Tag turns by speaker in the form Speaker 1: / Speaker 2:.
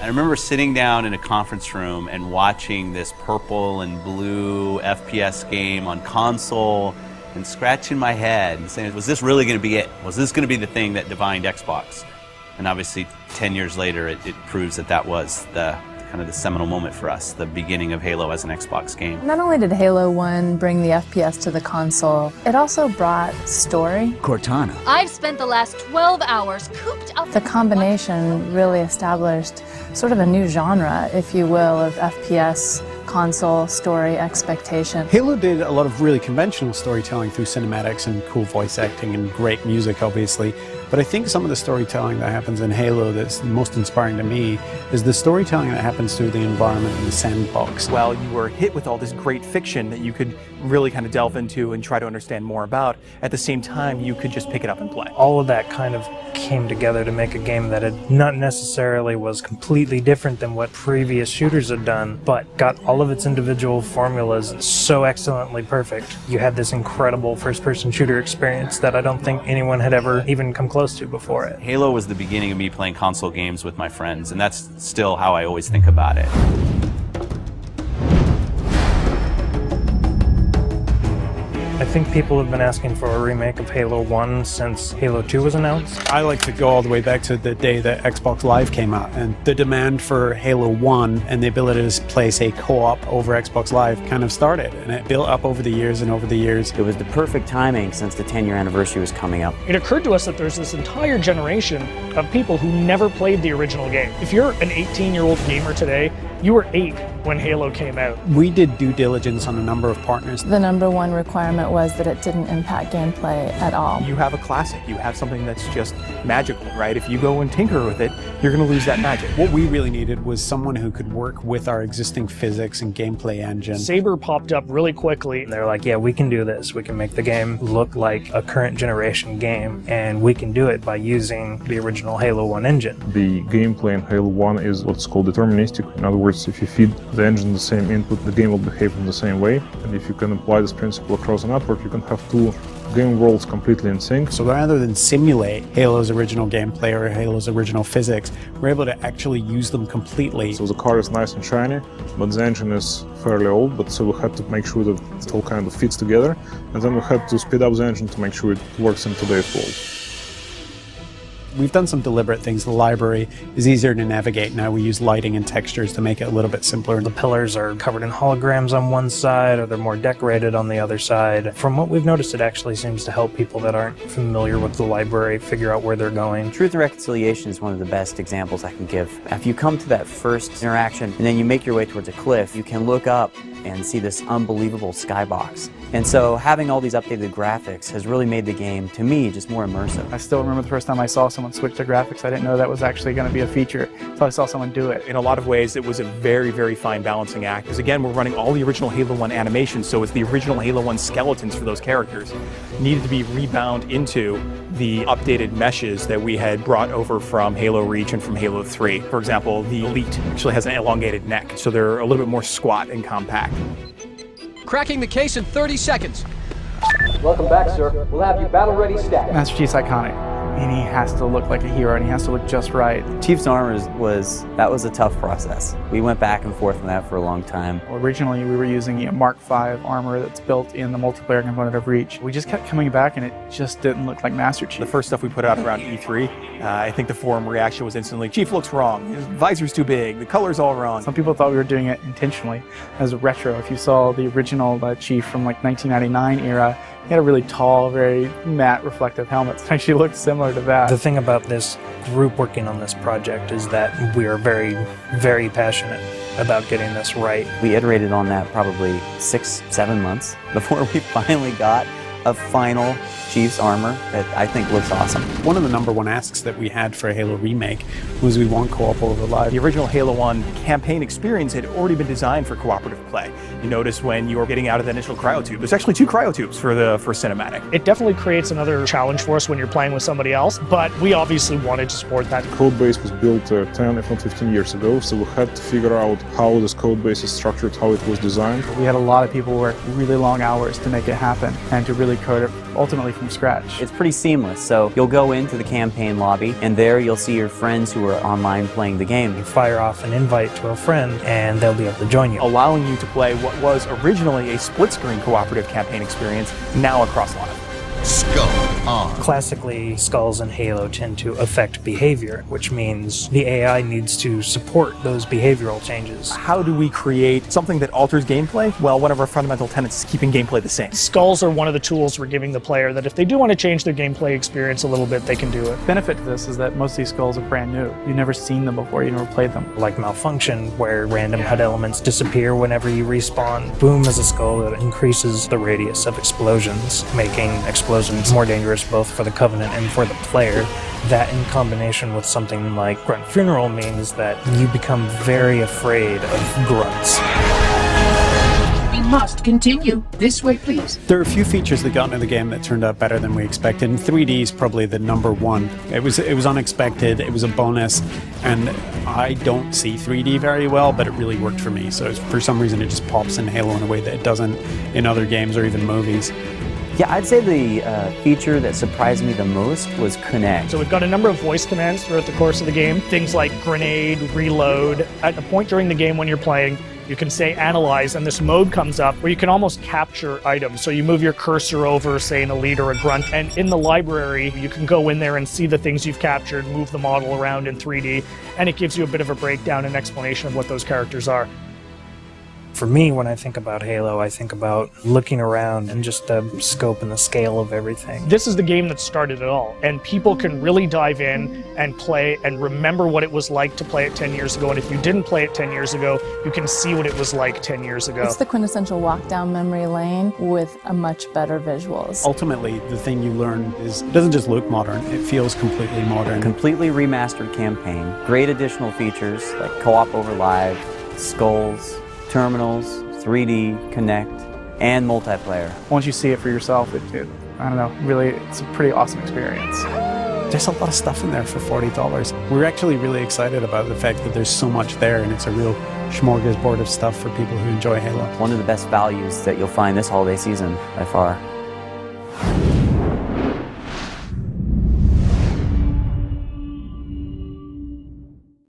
Speaker 1: I remember sitting down in a conference room and watching this purple and blue FPS game on console and scratching my head and saying, was this really going to be it? Was this going to be the thing that defined Xbox? And obviously 10 years later it proves that that was the kind of the seminal moment for us, the beginning of Halo as an Xbox game.
Speaker 2: Not only did Halo 1 bring the FPS to the console, it also brought story.
Speaker 3: Cortana.
Speaker 4: I've spent the last 12 hours cooped up.
Speaker 2: The combination really established sort of a new genre, if you will, of FPS console story expectation.
Speaker 5: Halo did a lot of really conventional storytelling through cinematics and cool voice acting and great music, obviously. But I think some of the storytelling that happens in Halo that's most inspiring to me is the storytelling that happens through the environment in the sandbox.
Speaker 6: While you were hit with all this great fiction that you could really kind of delve into and try to understand more about, at the same time you could just pick it up and play.
Speaker 7: All of that kind of came together to make a game that had not necessarily was completely different than what previous shooters had done, but got all of its individual formulas so excellently perfect. You had this incredible first-person shooter experience that I don't think anyone had ever even come close to before it.
Speaker 1: Halo was the beginning of me playing console games with my friends, and that's still how I always think about it.
Speaker 7: I think people have been asking for a remake of Halo 1 since Halo 2 was announced.
Speaker 5: I like to go all the way back to the day that Xbox Live came out, and the demand for Halo 1 and the ability to play, say, co-op over Xbox Live kind of started, and it built up over the years and over the years.
Speaker 3: It was the perfect timing since the 10-year anniversary was coming up.
Speaker 8: It occurred to us that there's this entire generation of people who never played the original game. If you're an 18-year-old gamer today, you were 8 when Halo came out.
Speaker 5: We did due diligence on a number of partners.
Speaker 2: The number one requirement was that it didn't impact gameplay at all.
Speaker 6: You have a classic, you have something that's just magical, right? If you go and tinker with it, you're going to lose that magic.
Speaker 5: What we really needed was someone who could work with our existing physics and gameplay engine.
Speaker 8: Saber popped up really quickly.
Speaker 7: They're like, yeah, we can do this. We can make the game look like a current generation game, and we can do it by using the original Halo 1 engine.
Speaker 9: The gameplay in Halo 1 is what's called deterministic. In other words, if you feed the engine the same input, the game will behave in the same way. And if you can apply this principle across a network, you can have two game worlds completely in sync.
Speaker 5: So rather than simulate Halo's original gameplay or Halo's original physics, we're able to actually use them completely.
Speaker 9: So the car is nice and shiny, but the engine is fairly old, but so we had to make sure that it all kind of fits together. And then we had to speed up the engine to make sure it works in today's world.
Speaker 5: We've done some deliberate things. The library is easier to navigate now. We use lighting and textures to make it a little bit simpler.
Speaker 7: The pillars are covered in holograms on one side, or they're more decorated on the other side. From what we've noticed, it actually seems to help people that aren't familiar with the library figure out where they're going.
Speaker 3: Truth and Reconciliation is one of the best examples I can give. If you come to that first interaction and then you make your way towards a cliff, you can look up and see this unbelievable skybox. And so having all these updated graphics has really made the game, to me, just more immersive.
Speaker 10: I still remember the first time I saw someone switch to graphics. I didn't know that was actually going to be a feature until I saw someone do it.
Speaker 6: In a lot of ways, it was a very, very fine balancing act. Because again, we're running all the original Halo 1 animations, so it's the original Halo 1 skeletons for those characters needed to be rebound into the updated meshes that we had brought over from Halo Reach and from Halo 3. For example, the Elite actually has an elongated neck, so they're a little bit more squat and compact.
Speaker 11: Cracking the case in 30 seconds.
Speaker 12: Welcome back, sir. We'll have you battle-ready stat.
Speaker 10: Master Chief's iconic, and he has to look like a hero, and he has to look just right.
Speaker 3: Chief's armor was a tough process. We went back and forth on that for a long time.
Speaker 10: Originally, we were using a Mark V armor that's built in the multiplayer component of Reach. We just kept coming back, and it just didn't look like Master Chief.
Speaker 6: The first stuff we put out around E3, I think the forum reaction was instantly, Chief looks wrong, his visor's too big, the color's all wrong.
Speaker 10: Some people thought we were doing it intentionally as a retro. If you saw the original Chief from like 1999 era, he had a really tall, very matte reflective helmet. It actually looked similar to that.
Speaker 7: The thing about this group working on this project is that we are very, very passionate about getting this right.
Speaker 3: We iterated on that probably 6-7 months before we finally got a final Chief's armor that I think looks awesome.
Speaker 5: One of the number one asks that we had for a Halo remake was we want co-op over live.
Speaker 6: The original Halo 1 campaign experience had already been designed for cooperative play. You notice when you were getting out of the initial cryotube, there's actually 2 cryotubes for the first cinematic.
Speaker 8: It definitely creates another challenge for us when you're playing with somebody else, but we obviously wanted to support that.
Speaker 9: The code base was built 10, if not 15 years ago, so we had to figure out how this code base is structured, how it was designed.
Speaker 10: We had a lot of people work really long hours to make it happen and to really really code it ultimately from scratch.
Speaker 3: It's pretty seamless, so you'll go into the campaign lobby, and there you'll see your friends who are online playing the game.
Speaker 7: You fire off an invite to a friend, and they'll be able to join you,
Speaker 6: allowing you to play what was originally a split-screen cooperative campaign experience, now across live.
Speaker 13: Skull on.
Speaker 7: Classically, skulls in Halo tend to affect behavior, which means the AI needs to support those behavioral changes.
Speaker 6: How do we create something that alters gameplay? Well, one of our fundamental tenets is keeping gameplay the same.
Speaker 8: Skulls are one of the tools we're giving the player that if they do want to change their gameplay experience a little bit, they can do it.
Speaker 10: Benefit to this is that most of these skulls are brand new. You've never seen them before, you never played them.
Speaker 7: Like Malfunction, where random HUD elements disappear whenever you respawn. Boom is a skull that increases the radius of explosions, making explosions more dangerous both for the Covenant and for the player. That in combination with something like Grunt Funeral means that you become very afraid of grunts.
Speaker 13: We must continue. This way, please.
Speaker 5: There are a few features that got into the game that turned out better than we expected, and 3D is probably the number one. It was unexpected, it was a bonus, and I don't see 3D very well, but it really worked for me. So for some reason it just pops in Halo in a way that it doesn't in other games or even movies.
Speaker 3: Yeah, I'd say the feature that surprised me the most was Connect.
Speaker 8: So we've got a number of voice commands throughout the course of the game. Things like grenade, reload. At a point during the game when you're playing, you can say analyze, and this mode comes up where you can almost capture items. So you move your cursor over, say, an elite or a grunt, and in the library, you can go in there and see the things you've captured, move the model around in 3D, and it gives you a bit of a breakdown and explanation of what those characters are.
Speaker 7: For me, when I think about Halo, I think about looking around and just the scope and the scale of everything.
Speaker 8: This is the game that started it all, and people can really dive in and play and remember what it was like to play it 10 years ago, and if you didn't play it 10 years ago, you can see what it was like 10 years ago.
Speaker 2: It's the quintessential walk down memory lane with a much better visuals.
Speaker 5: Ultimately, the thing you learn is it doesn't just look modern, it feels completely modern.
Speaker 3: Completely remastered campaign, great additional features like co-op over live, skulls, terminals, 3D, Connect, and multiplayer.
Speaker 10: Once you see it for yourself, I don't know, really, it's a pretty awesome experience.
Speaker 5: There's a lot of stuff in there for $40. We're actually really excited about the fact that there's so much there, and it's a real smorgasbord of stuff for people who enjoy Halo.
Speaker 3: One of the best values that you'll find this holiday season by far.